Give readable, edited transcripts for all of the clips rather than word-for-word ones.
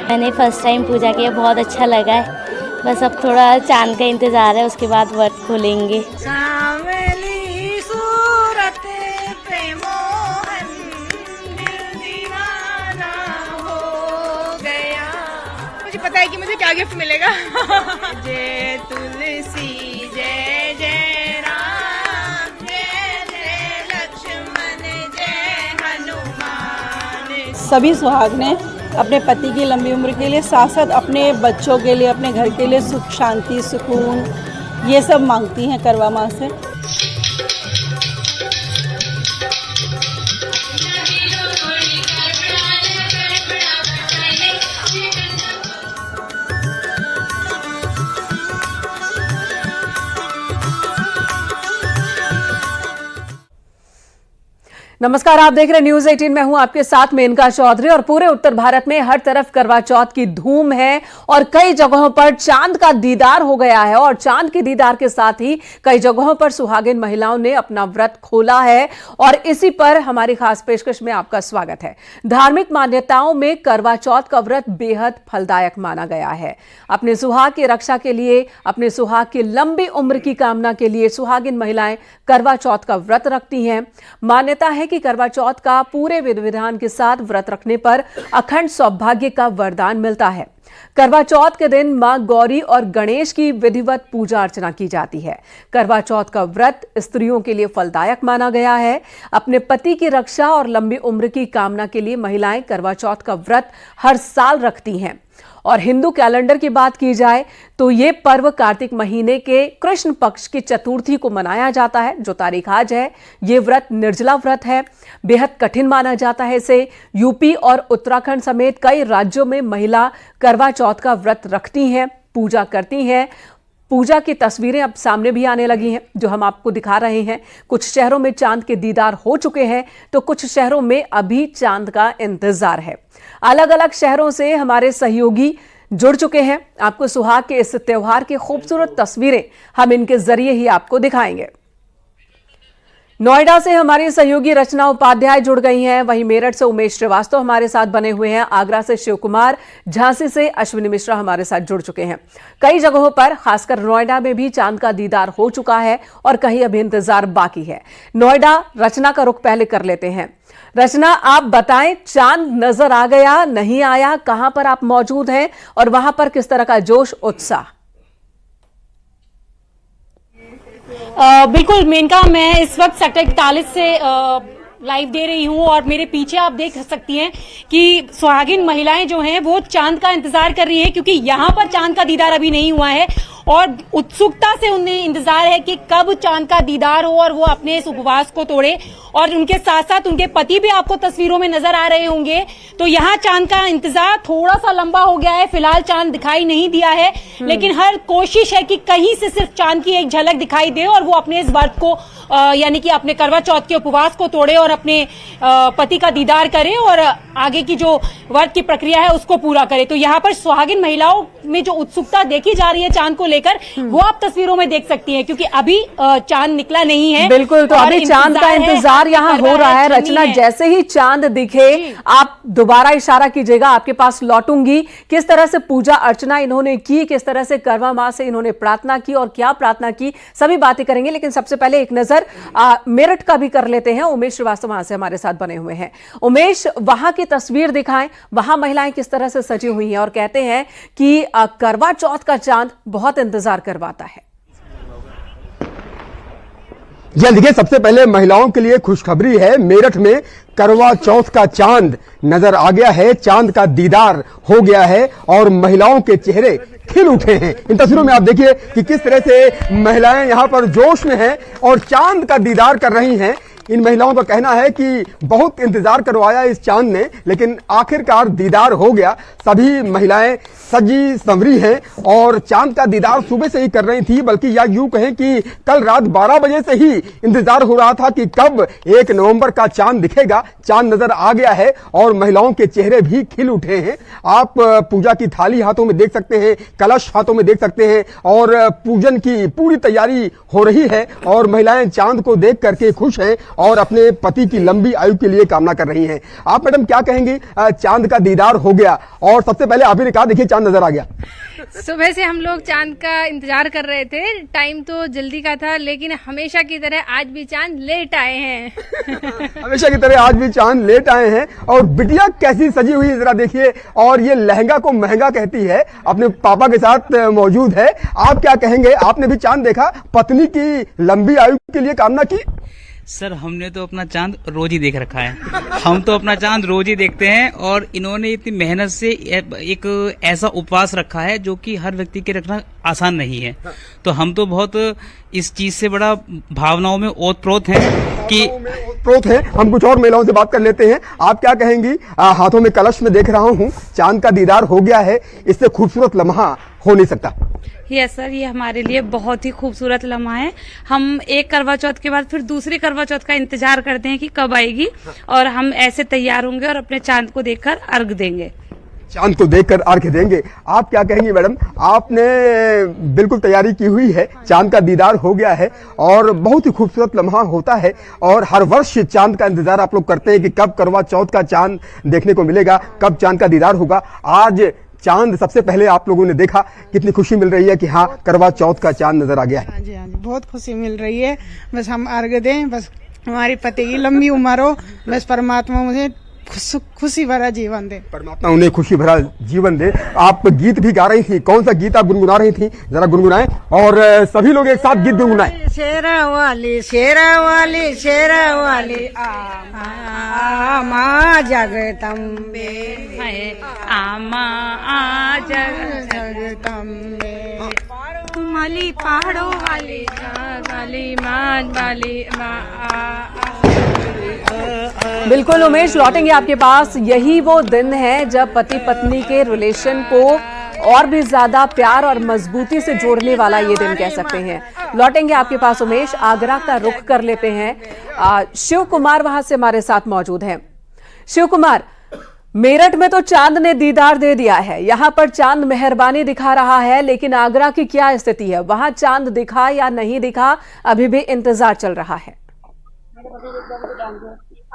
मैंने first time पूजा किया, बहुत अच्छा लगा है। बस अब थोड़ा चांद का इंतज़ार है, उसके बाद व्रत खोलेंगे। सांवली सूरत पे मोहन दिल दीवाना हो गया। मुझे पता है कि मुझे क्या गिफ्ट मिलेगा। जय तुलसी जय जय राम, जय जय लक्ष्मण, जय हनुमान। सभी सुहाग ने अपने पति की लंबी उम्र के लिए, साथ साथ अपने बच्चों के लिए, अपने घर के लिए सुख शांति सुकून ये सब मांगती हैं करवा माँ से। नमस्कार, आप देख रहे हैं न्यूज 18। मैं हूं आपके साथ मेनका चौधरी और पूरे उत्तर भारत में हर तरफ करवा चौथ की धूम है और कई जगहों पर चांद का दीदार हो गया है और चांद के दीदार के साथ ही कई जगहों पर सुहागिन महिलाओं ने अपना व्रत खोला है और इसी पर हमारी खास पेशकश में आपका स्वागत है। धार्मिक मान्यताओं में करवा चौथ का व्रत बेहद फलदायक माना गया है। अपने सुहाग की रक्षा के लिए, अपने सुहाग की लंबी उम्र की कामना के लिए सुहागिन महिलाएं करवा चौथ का व्रत रखती हैं। मान्यता है कि करवा चौथ का पूरे विधि विधान के साथ व्रत रखने पर अखंड सौभाग्य का वरदान मिलता है। करवा चौथ के दिन मां गौरी और गणेश की विधिवत पूजा अर्चना की जाती है। करवा चौथ का व्रत स्त्रियों के लिए फलदायक माना गया है। अपने पति की रक्षा और लंबी उम्र की कामना के लिए महिलाएं करवा चौथ का व्रत हर साल रखती हैं। और हिंदू कैलेंडर की बात की जाए तो ये पर्व कार्तिक महीने के कृष्ण पक्ष की चतुर्थी को मनाया जाता है, जो तारीख आज है। ये व्रत निर्जला व्रत है, बेहद कठिन माना जाता है इसे। यूपी और उत्तराखंड समेत कई राज्यों में महिला करवा चौथ का व्रत रखती हैं, पूजा करती हैं। पूजा की तस्वीरें अब सामने भी आने लगी हैं, जो हम आपको दिखा रहे हैं। कुछ शहरों में चांद के दीदार हो चुके हैं तो कुछ शहरों में अभी चांद का इंतजार है। अलग अलग शहरों से हमारे सहयोगी जुड़ चुके हैं। आपको सुहाग के इस त्योहार की खूबसूरत तस्वीरें हम इनके जरिए ही आपको दिखाएंगे। नोएडा से हमारी सहयोगी रचना उपाध्याय जुड़ गई हैं, वहीं मेरठ से उमेश श्रीवास्तव हमारे साथ बने हुए हैं, आगरा से शिव कुमार, झांसी से अश्विनी मिश्रा हमारे साथ जुड़ चुके हैं। कई जगहों पर खासकर नोएडा में भी चांद का दीदार हो चुका है और कहीं अभी इंतजार बाकी है। नोएडा रचना का रुख पहले कर लेते हैं। रचना, आप बताएं, चांद नजर आ गया, नहीं आया, कहां पर आप मौजूद हैं और वहां पर किस तरह का जोश उत्साह? बिल्कुल मेनका, मैं इस वक्त सेक्टर 41 से लाइव दे रही हूँ और मेरे पीछे आप देख सकती हैं कि सुहागिन महिलाएं जो हैं वो चांद का इंतजार कर रही हैं, क्योंकि यहाँ पर चांद का दीदार अभी नहीं हुआ है और उत्सुकता से उन्हें इंतजार है कि कब चांद का दीदार हो और वो अपने इस उपवास को तोड़े। और उनके साथ साथ उनके पति भी आपको तस्वीरों में नजर आ रहे होंगे। तो यहाँ चांद का इंतजार थोड़ा सा लंबा हो गया है, फिलहाल चांद दिखाई नहीं दिया है, लेकिन हर कोशिश है कि कहीं से सिर्फ चांद की एक झलक दिखाई दे और वो अपने इस व्रत को यानी कि अपने करवा चौथ के उपवास को तोड़े और अपने पति का दीदार करे और आगे की जो व्रत की प्रक्रिया है उसको पूरा करे। तो यहाँ पर सुहागिन महिलाओं में जो उत्सुकता देखी जा रही है चांद को लेकर, वो आप तस्वीरों में देख सकती हैं, क्योंकि अभी चांद निकला नहीं है। बिल्कुल, तो अभी चांद का इंतजार यहाँ हो रहा है। रचना, जैसे ही चांद दिखे आप दोबारा इशारा कीजिएगा, आपके पास लौटूंगी। किस तरह से पूजा अर्चना इन्होंने की, किस तरह से करवा माँ से इन्होंने प्रार्थना की और क्या प्रार्थना की, सभी बातें करेंगे। लेकिन सबसे पहले एक नजर मेरठ का भी कर लेते हैं। उमेश श्रीवास्तव वहां से हमारे साथ बने हुए हैं। उमेश, वहां की तस्वीर दिखाएं, वहां महिलाएं किस तरह से सजी हुई हैं और कहते हैं कि करवा चौथ का चांद बहुत इंतजार करवाता है। जी देखिए, सबसे पहले महिलाओं के लिए खुशखबरी है। मेरठ में करवा चौथ का चांद नजर आ गया है, चांद का दीदार हो गया है और महिलाओं के चेहरे खिल उठे हैं। इन तस्वीरों में आप देखिए कि किस तरह से महिलाएं यहां पर जोश में हैं और चांद का दीदार कर रही हैं। इन महिलाओं का कहना है कि बहुत इंतजार करवाया इस चांद ने, लेकिन आखिरकार दीदार हो गया। सभी महिलाएं सजी संवरी हैं और चांद का दीदार सुबह से ही कर रही थी, बल्कि या यूं कहें कि कल रात 12 बजे से ही इंतजार हो रहा था कि कब 1 नवंबर का चांद दिखेगा। चांद नजर आ गया है और महिलाओं के चेहरे भी खिल उठे हैं। आप पूजा की थाली हाथों में देख सकते हैं, कलश हाथों में देख सकते हैं और पूजन की पूरी तैयारी हो रही है और महिलाएं चांद को देख करके खुश हैं और अपने पति की लंबी आयु के लिए कामना कर रही हैं। आप मैडम क्या कहेंगी? चांद का दीदार हो गया और सबसे पहले आप ही ने कहा देखिए चांद नजर आ गया। सुबह से हम लोग चांद का इंतजार कर रहे थे, टाइम तो जल्दी का था, लेकिन हमेशा की तरह आज भी चांद लेट आए हैं। हमेशा की तरह आज भी चांद लेट आए हैं। और बिटिया कैसी सजी हुई है जरा देखिए, और ये लहंगा को महंगा कहती है, अपने पापा के साथ मौजूद है। आप क्या कहेंगे? आपने भी चांद देखा, पत्नी की लंबी आयु के लिए कामना की? सर हमने तो अपना चांद रोज ही देख रखा है, हम तो अपना चांद रोज ही देखते हैं। और इन्होंने इतनी मेहनत से एक ऐसा उपवास रखा है जो कि हर व्यक्ति के रखना आसान नहीं है। तो हम तो बहुत इस चीज से बड़ा भावनाओं में ओतप्रोत हैं कि हम कुछ और महिलाओं से बात कर लेते हैं। आप क्या कहेंगी? हाथों में कलश में देख रहा हूँ, चांद का दीदार हो गया है, इससे खूबसूरत लम्हा हो नहीं सकता। यस सर, ये हमारे लिए बहुत ही खूबसूरत लम्हा है। हम एक करवा चौथ के बाद फिर दूसरी करवा चौथ का इंतजार करते हैं कि कब आएगी, और हम ऐसे तैयार होंगे और अपने चांद को देखकर अर्घ देंगे। चांद को देखकर अर्घ देंगे। आप क्या कहेंगी मैडम? आपने बिल्कुल तैयारी की हुई है, चांद का दीदार हो गया है और बहुत ही खूबसूरत लम्हा होता है। और हर वर्ष चांद का इंतजार आप लोग करते हैं कि कब करवा चौथ का चांद देखने को मिलेगा, कब चांद का दीदार होगा। आज चांद सबसे पहले आप लोगों ने देखा, कितनी खुशी मिल रही है कि हाँ करवा चौथ का चांद नजर आ गया है। हाँ जी, बहुत खुशी मिल रही है। बस हम अर्घ दें, बस हमारी पति की लंबी उम्र हो, बस परमात्मा मुझे खुशी भरा जीवन दे, परमात्मा उन्हें खुशी भरा जीवन दे। आप गीत भी गा रही थी, कौन सा गीत आप गुनगुना रही थी? जरा गुनगुनाएं और सभी लोग एक साथ गीत गुनगुनाएं। शेरा वाली शेरा वाली शेरा वाली आमा जगदम्बे, आमा आ जगदम्बे, तुम्हारी पहाड़ों वाली मान वाली बिल्कुल उमेश, लौटेंगे आपके पास। यही वो दिन है जब पति पत्नी के रिलेशन को और भी ज्यादा प्यार और मजबूती से जोड़ने वाला ये दिन कह सकते हैं। लौटेंगे आपके पास उमेश। आगरा का रुख कर लेते हैं। शिव कुमार वहां से हमारे साथ मौजूद हैं। शिव कुमार, मेरठ में तो चांद ने दीदार दे दिया है, यहां पर चांद मेहरबानी दिखा रहा है, लेकिन आगरा की क्या स्थिति है? वहां चांद दिखा या नहीं दिखा, अभी भी इंतजार चल रहा है?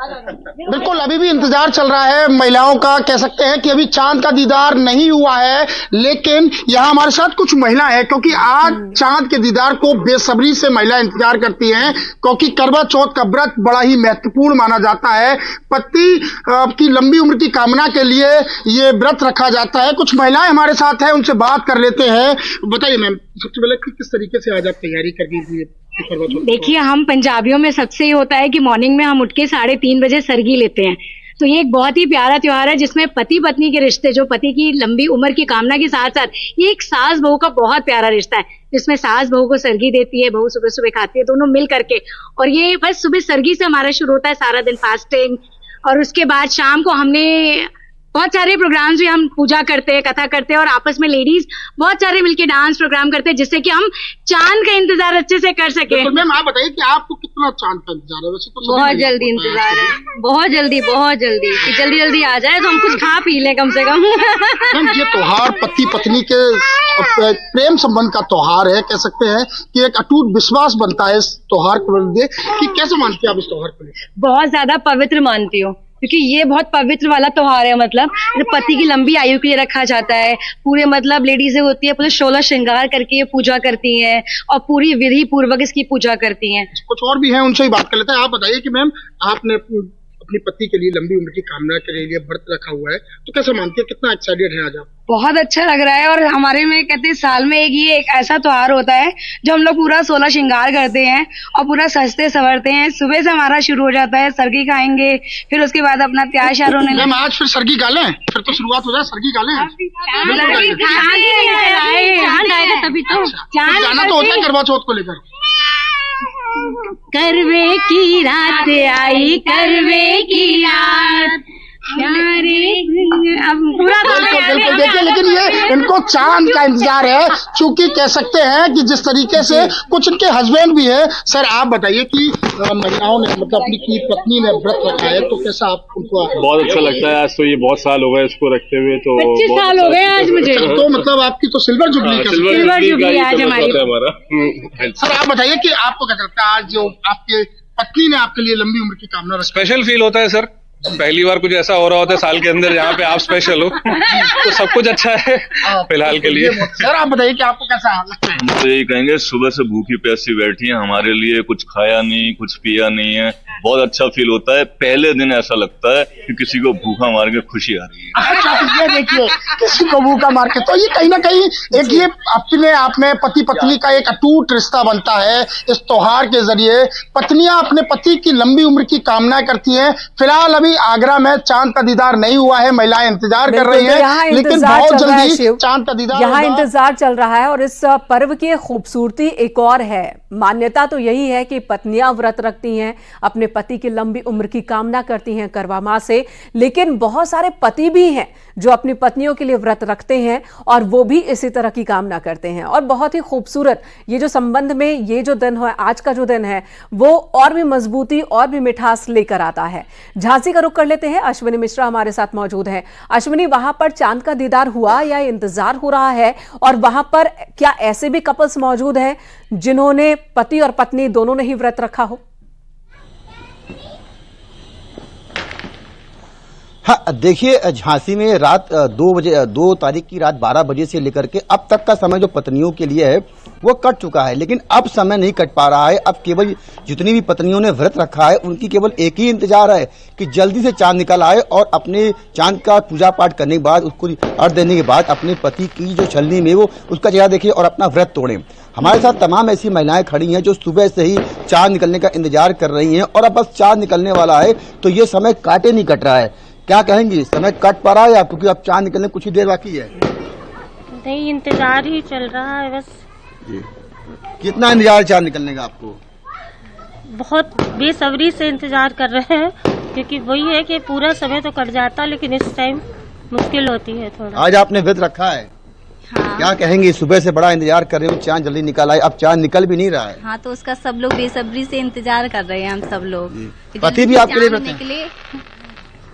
बिल्कुल, अभी भी इंतजार चल रहा है महिलाओं का। कह सकते हैं कि अभी चांद का दीदार नहीं हुआ है, लेकिन यहाँ हमारे साथ कुछ महिला है, क्योंकि आज चांद के दीदार को बेसब्री से महिला इंतजार करती हैं, क्योंकि करवा चौथ का व्रत बड़ा ही महत्वपूर्ण माना जाता है। पति की लंबी उम्र की कामना के लिए ये व्रत रखा जाता है। कुछ महिलाएं हमारे साथ हैं, उनसे बात कर लेते हैं। बताइए मैम, सबसे पहले किस तरीके से आज आप तैयारी कर दी? देखिए, हम पंजाबियों में सबसे ये होता है कि मॉर्निंग में हम उठ के 3:30 बजे सरगी लेते हैं। तो ये एक बहुत ही प्यारा त्योहार है जिसमें पति पत्नी के रिश्ते, जो पति की लंबी उम्र की कामना के साथ साथ ये एक सास बहू का बहुत प्यारा रिश्ता है, जिसमें सास बहू को सरगी देती है, बहू सुबह सुबह खाती है, दोनों मिल करके। और ये बस सुबह सरगी से हमारा शुरू होता है सारा दिन फास्टिंग, और उसके बाद शाम को हमने बहुत सारे प्रोग्राम्स भी हम पूजा करते हैं, कथा करते हैं, और आपस में लेडीज बहुत सारे मिलके डांस प्रोग्राम करते हैं, जिससे कि हम चांद का इंतजार अच्छे से कर सके। तो मैम आप बताइए कि आपको कितना चांद का इंतजार है? वैसे तो बहुत जल्दी इंतजार है, बहुत जल्दी कि जल्दी जल्दी आ जाए तो हम कुछ खा पी लें कम से कम। मैम, ये त्योहार पति पत्नी के प्रेम संबंध का त्योहार है। कह सकते हैं कि एक अटूट विश्वास बनता है इस त्योहार को लेकर। कि कैसे मानती है आप इस त्योहार को? बहुत ज्यादा पवित्र मानती हूँ, क्योंकि ये बहुत पवित्र वाला त्योहार है। मतलब पति की लंबी आयु के लिए रखा जाता है। पूरे मतलब लेडीजें होती है, पूरे 16 श्रृंगार करके ये पूजा करती हैं और पूरी विधि पूर्वक इसकी पूजा करती हैं। कुछ और भी हैं, उनसे ही बात कर लेते हैं। आप बताइए कि मैम, आपने अपनी पति के लिए लंबी उम्र की कामना के लिए व्रत रखा हुआ है, तो कैसे मानती है? कितना एक्साइटेड है आज आप? बहुत अच्छा लग रहा है। और हमारे में कहते हैं साल में ये एक ऐसा त्योहार होता है जो हम लोग पूरा 16 श्रृंगार करते हैं और पूरा सजते संवरते हैं। सुबह से हमारा शुरू हो जाता है, सरगी खाएंगे, फिर उसके बाद अपना तैयार श्यार होने लगेगा। आज फिर सरगी गालें, फिर तो शुरुआत हो जाए, सरगी गालें। चांद आएगा तभी तो। जाना तो होता है करवा चौथ को लेकर। करवे की रात आई, करवे की रात, अब पूरा बिल्कुल देखिए, लेकिन ये इनको चांद का इंतजार है, चूंकि कह सकते हैं कि जिस तरीके से कुछ इनके हस्बैंड भी है। सर आप बताइए कि महिलाओं ने मतलब अपनी पत्नी ने व्रत रखा है, तो कैसा आप उनको? बहुत अच्छा लगता है। आज तो ये बहुत साल हो गए इसको रखते हुए, तो 25 साल हो गए आज मुझे। तो मतलब आपकी तो सिल्वर जुबली जुबली आज हमारी। हमारा। सर आप बताइए कि आपको क्या लगता है आज जो आपके पत्नी ने आपके लिए लंबी उम्र की कामना रखी। स्पेशल फील होता है सर, पहली बार कुछ ऐसा हो रहा होता है साल के अंदर जहाँ पे आप स्पेशल हो, तो सब कुछ अच्छा है फिलहाल के लिए। सर आप बताइए कि आपको कैसा लगता है? हम तो यही कहेंगे, सुबह से भूखी प्यासी बैठी है, हमारे लिए कुछ खाया नहीं, कुछ पिया नहीं है, बहुत अच्छा फील होता है। पहले दिन ऐसा लगता है कि किसी को भूखा मार के खुशी आ रही है। अच्छा, ये देखिए किसी को भूखा मार के, तो ये कहीं ना कहीं एक ये अपने आप में पति पत्नी का एक अटूट रिश्ता बनता है। इस त्योहार के जरिए पत्नियां अपने पति की लंबी उम्र की कामना करती हैं। फिलहाल अभी आगरा में चांद का दीदार नहीं हुआ है, महिलाएं इंतजार कर रही हैं, लेकिन बहुत जल्दी चांद का दीदार यहाँ इंतजार चल रहा है। और इस पर्व की खूबसूरती एक और है, मान्यता तो यही है कि पत्नियां व्रत रखती हैं, अपने पति की लंबी उम्र की कामना करती हैं करवा माँ से, लेकिन बहुत सारे पति भी हैं जो अपनी पत्नियों के लिए व्रत रखते हैं और वो भी इसी तरह की कामना करते हैं। और बहुत ही खूबसूरत ये जो संबंध में ये जो दिन है, आज का जो दिन है, वो और भी मजबूती और भी मिठास लेकर आता है। झांसी का रुख कर लेते हैं, अश्विनी मिश्रा हमारे साथ मौजूद हैं। अश्विनी, वहां पर चांद का दीदार हुआ या इंतजार हो रहा है, और वहां पर क्या ऐसे भी कपल्स मौजूद हैं जिन्होंने पति और पत्नी दोनों ने ही व्रत रखा हो? हाँ, देखिए झांसी में रात 2 तारीख की रात 12 बजे से लेकर के अब तक का समय जो पत्नियों के लिए है वो कट चुका है, लेकिन अब समय नहीं कट पा रहा है। अब केवल जितनी भी पत्नियों ने व्रत रखा है उनकी केवल एक ही इंतजार है कि जल्दी से चांद निकल आए और अपने चांद का पूजा पाठ करने के बाद, उसको अर्घ देने के बाद अपने पति की जो छलनी में वो उसका चेहरा देखें और अपना व्रत तोड़ें। हमारे साथ तमाम ऐसी महिलाएं खड़ी हैं जो सुबह से ही चांद निकलने का इंतजार कर रही हैं, और अब बस चांद निकलने वाला है तो ये समय काटे नहीं कट रहा है। क्या कहेंगी, समय कट पा रहा है या क्योंकि अब चांद निकलने कुछ ही देर बाकी है? नहीं, इंतजार ही चल रहा है बस। कितना इंतजार चांद निकलने का आपको? बहुत बेसब्री से इंतजार कर रहे हैं, क्योंकि वही है कि पूरा समय तो कट जाता, लेकिन इस टाइम मुश्किल होती है थोड़ा। आज आपने व्रत रखा है? हाँ। क्या कहेंगे, सुबह से बड़ा इंतजार कर रहे हो, चांद जल्दी निकल आए, अब चांद निकल भी नहीं रहा है। हाँ, तो उसका सब लोग बेसब्री से इंतजार कर रहे हैं, हम सब लोग। पति भी आपके लिए व्रत निकले?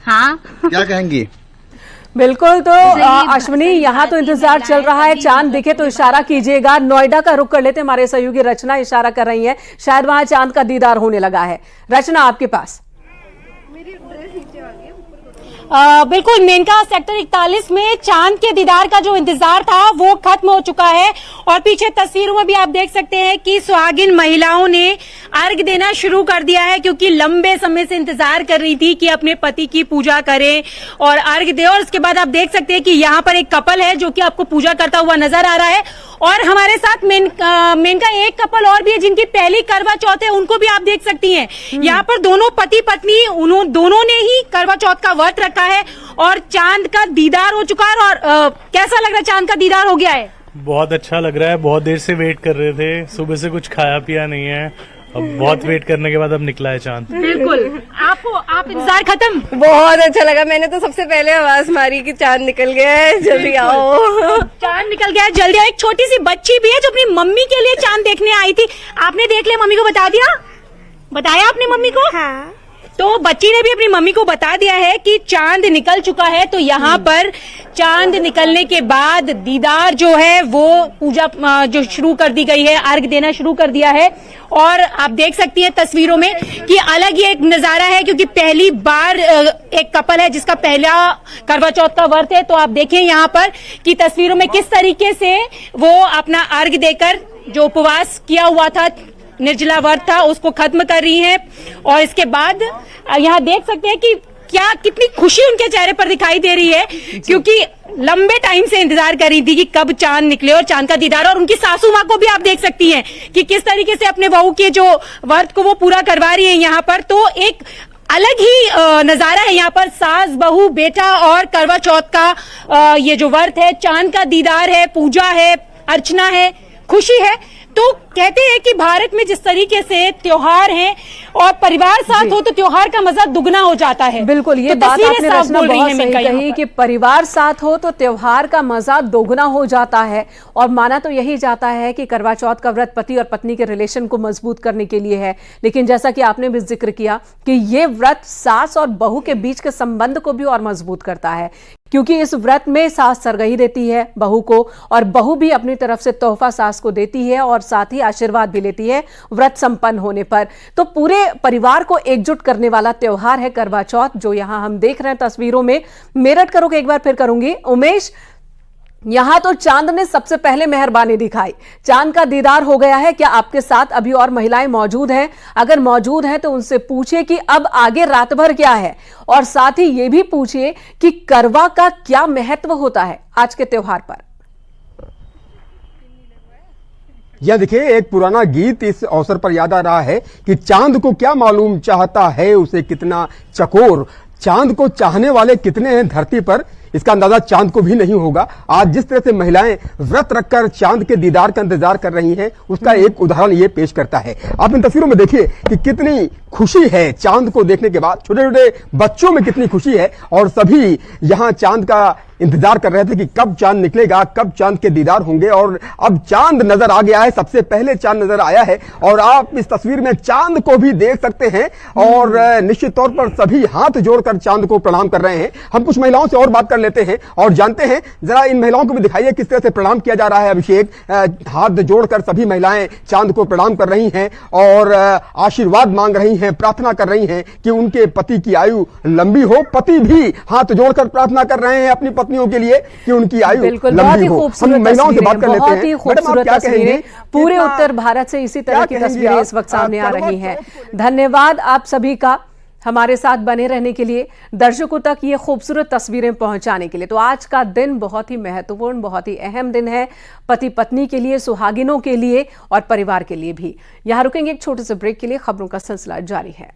हाँ। क्या कहेंगी? बिल्कुल, तो अश्विनी, यहाँ तो इंतजार चल रहा है, चांद दिखे तो इशारा कीजिएगा। नोएडा का रुख कर लेते हैं, हमारे सहयोगी रचना इशारा कर रही है, शायद वहां चांद का दीदार होने लगा है। रचना, आपके पास। बिल्कुल, मेनका सेक्टर 41 में चांद के दीदार का जो इंतजार था वो खत्म हो चुका है, और पीछे तस्वीरों में भी आप देख सकते हैं कि सुहागिन महिलाओं ने अर्घ देना शुरू कर दिया है, क्योंकि लंबे समय से इंतजार कर रही थी कि अपने पति की पूजा करें और अर्घ दे। और उसके बाद आप देख सकते हैं कि यहाँ पर एक कपल है जो कि आपको पूजा करता हुआ नजर आ रहा है, और हमारे साथ मेनका एक कपल और भी है जिनकी पहली करवा चौथ है, उनको भी आप देख सकती हैं। यहाँ पर दोनों पति पत्नी दोनों ने ही करवा चौथ का व्रत रखा है और चांद का दीदार हो चुका है। और कैसा लग रहा है, चांद का दीदार हो गया है? बहुत अच्छा लग रहा है, बहुत देर से वेट कर रहे थे, सुबह से कुछ खाया पिया नहीं है, अब बहुत वेट करने के बाद अब निकला है चांद। बिल्कुल, आप इंतजार खत्म? बहुत अच्छा लगा, मैंने तो सबसे पहले आवाज मारी कि चांद निकल गया है, जल्दी आओ। चांद निकल गया है, जल्दी आओ। एक छोटी सी बच्ची भी है जो अपनी मम्मी के लिए चांद देखने आई थी, आपने देख लिया, मम्मी को बता दिया? बताया आपने मम्मी को? हाँ। तो बच्ची ने भी अपनी मम्मी को बता दिया है कि चांद निकल चुका है। तो यहाँ पर चांद निकलने के बाद दीदार जो है वो पूजा जो शुरू कर दी गई है, अर्घ देना शुरू कर दिया है। और आप देख सकती हैं तस्वीरों में कि अलग ही एक नजारा है, क्योंकि पहली बार एक कपल है जिसका पहला करवा चौथ का व्रत है। तो आप देखें यहाँ पर कि तस्वीरों में किस तरीके से वो अपना अर्घ देकर जो उपवास किया हुआ था, निर्जला व्रत था, उसको खत्म कर रही हैं। और इसके बाद यहाँ देख सकते हैं कि क्या कितनी खुशी उनके चेहरे पर दिखाई दे रही है, क्योंकि लंबे टाइम से इंतजार कर रही थी कि कब चांद निकले और चांद का दीदार। और उनकी सासू माँ को भी आप देख सकती हैं कि किस तरीके से अपने बहू के जो व्रत को वो पूरा करवा रही है यहाँ पर। तो एक अलग ही नजारा है यहाँ पर, सास बहू बेटा और करवा चौथ का ये जो व्रत है, चांद का दीदार है, पूजा है, अर्चना है, खुशी है। तो कहते हैं कि भारत में जिस तरीके से त्योहार हैं और परिवार साथ हो तो त्योहार का मजा दुगना हो जाता है। बिल्कुल, ये तो बात आपने रचना बहुत सही कही कही कि परिवार साथ हो तो त्योहार का मजा दोगुना हो जाता है। और माना तो यही जाता है कि करवा चौथ का व्रत पति और पत्नी के रिलेशन को मजबूत करने के लिए है, लेकिन जैसा कि आपने भी जिक्र किया कि ये व्रत सास और बहू के बीच के संबंध को भी और मजबूत करता है, क्योंकि इस व्रत में सास सरगही देती है बहू को, और बहू भी अपनी तरफ से तोहफा सास को देती है और साथ ही आशीर्वाद भी लेती है व्रत संपन्न होने पर। तो पूरे परिवार को एकजुट करने वाला त्योहार है करवा चौथ, जो यहां हम देख रहे हैं तस्वीरों में। मेरठ करो के एक बार फिर करूंगी उमेश, यहां तो चांद ने सबसे पहले मेहरबानी दिखाई, चांद का दीदार हो गया है। क्या आपके साथ अभी और महिलाएं मौजूद हैं? अगर मौजूद हैं तो उनसे पूछिए कि अब आगे रात भर क्या है, और साथ ही यह भी पूछिए कि करवा का क्या महत्व होता है आज के त्योहार पर। यह देखिए, एक पुराना गीत इस अवसर पर याद आ रहा है कि चांद को क्या मालूम चाहता है उसे कितना चकोर, चांद को चाहने वाले कितने हैं धरती पर, इसका अंदाजा चांद को भी नहीं होगा। आज जिस तरह से महिलाएं व्रत रखकर चांद के दीदार का इंतजार कर रही हैं, उसका एक उदाहरण ये पेश करता है। आप इन तस्वीरों में देखिए कि कितनी खुशी है चांद को देखने के बाद, छोटे छोटे बच्चों में कितनी खुशी है, और सभी यहां चांद का इंतजार कर रहे थे कि कब चांद निकलेगा, कब चांद के दीदार होंगे, और अब चांद नजर आ गया है। सबसे पहले चांद नजर आया है और आप इस तस्वीर में चांद को भी देख सकते हैं, और निश्चित तौर पर सभी हाथ जोड़कर चांद को प्रणाम कर रहे हैं। हम कुछ महिलाओं से और बात कर लेते हैं और जानते हैं, जरा इन महिलाओं को भी दिखाइए किस तरह से प्रणाम किया जा रहा है। अभिषेक, हाथ जोड़कर सभी महिलाएं चांद को प्रणाम कर रही हैं और आशीर्वाद मांग रही हैं, प्रार्थना कर रही हैं कि उनके पति की आयु लंबी हो। पति भी हाथ जोड़कर प्रार्थना कर रहे हैं अपनी पत्नियों के लिए कि उनकी आयु लंबी हो। हम महिलाओं से बात कर लेते हैं। बहुत ही खूबसूरत तस्वीरें पूरे उत्तर भारत से इसी तरह की तस्वीरें इस वक्त सामने आ रही हैं। धन्यवाद आप सभी का हमारे साथ बने रहने के लिए, दर्शकों तक ये खूबसूरत तस्वीरें पहुंचाने के लिए। तो आज का दिन बहुत ही महत्वपूर्ण, बहुत ही अहम दिन है पति पत्नी के लिए, सुहागिनों के लिए और परिवार के लिए भी। यहां रुकेंगे एक छोटे से ब्रेक के लिए, खबरों का सिलसिला जारी है।